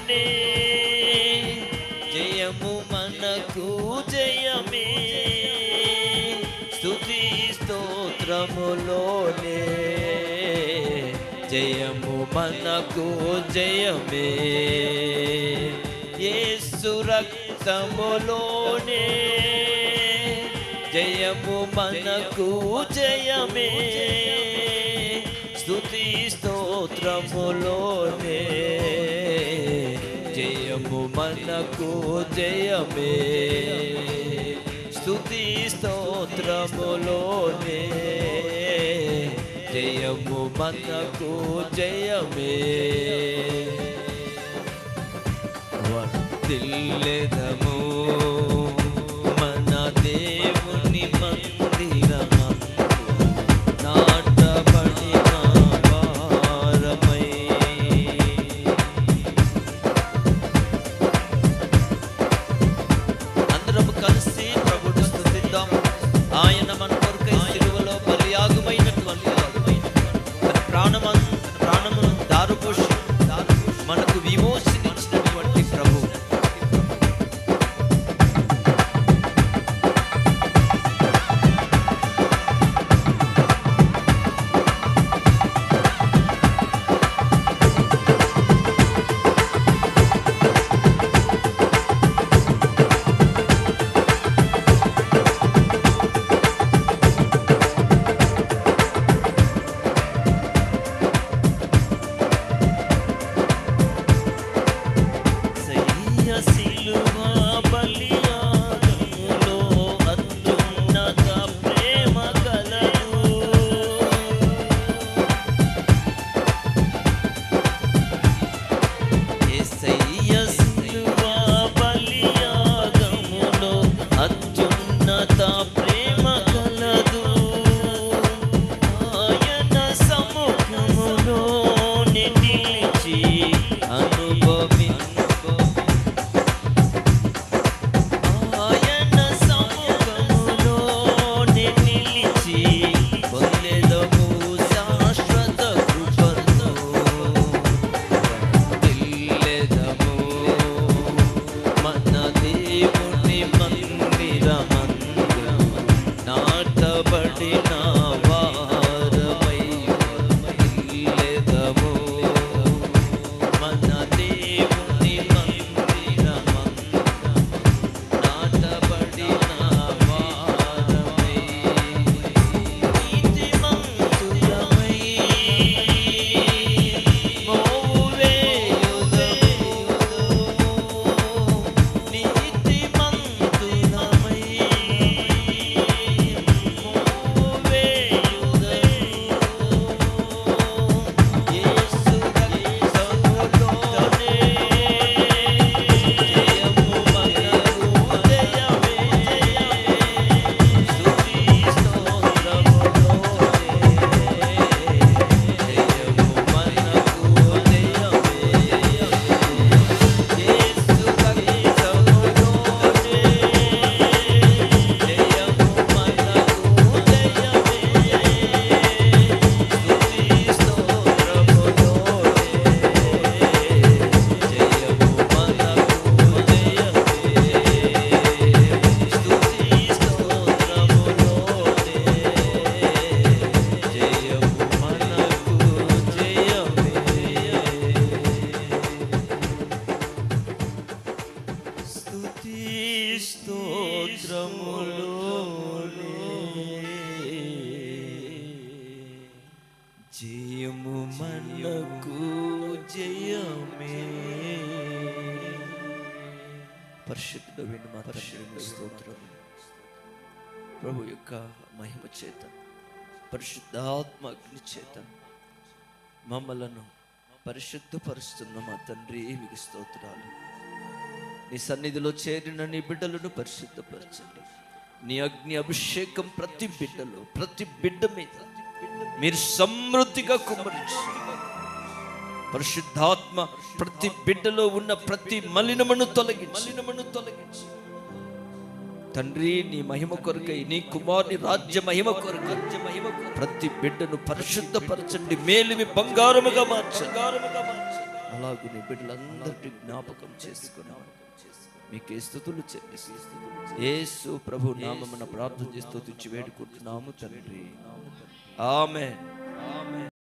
స్తోత్రములోనే జయము మనకు జయమే, స్తుతి స్తోత్రములోనే జయము మనకు జయమే, యేసు రక్తములోనే జయము మనకు జయమే, స్తుతి స్తోత్రములోనే జయము మనకు జయమే, స్తుతి స్తోత్రములోనే జయము మనకు జయమే. వర్ధిల్లెదము మన దేవుని మందిరమందు నాటబడిన వారమై. అందరము కలిసి ప్రభువును స్తుతిద్దాం. ఆయన మన కొరకై సిలువలో బలియాగమైనటువంటి ప్రాణమును దారుపోసి మనకు విమోచనిచ్చినటువంటి ప్రభు. జయము మనకు జయమే. పరిశుద్ధుడు విను మా తండ్రి స్తోత్రం. ప్రభు యొక్క మహిమ చేత పరిశుద్ధాత్మ అగ్ని చేత మమ్మలను పరిశుద్ధపరుస్తున్న మా తండ్రి మీకు స్తోత్రాలు. నీ సన్నిధిలో చేరిన నీ బిడ్డలను పరిశుద్ధపరచండి. నీ అగ్ని అభిషేకం ప్రతి బిడ్డ మీద మీరు సమృద్ధిగా కుమ్మరించండి. పరిశుద్ధాత్మ ప్రతి బిడ్డలో ఉన్న ప్రతి మలినమును తొలగించి తండ్రి నీ మహిమ కొరకై, నీ కుమారుని రాజ్య మహిమ కొరకై ప్రతి బిడ్డను పరిశుద్ధపరచండి. మేలిమి బంగారముగా మార్చండి. అలాగే నీ బిడ్డలందరినీ జ్ఞాపకం చేసుకున్నాం. మీకే స్తుతులు చెల్లిస్తూ యేసు ప్రభు నామమున ప్రార్థన చేస్తూ స్తుతించి వేడుకుంటున్నాము తండ్రి. ఆమేన్.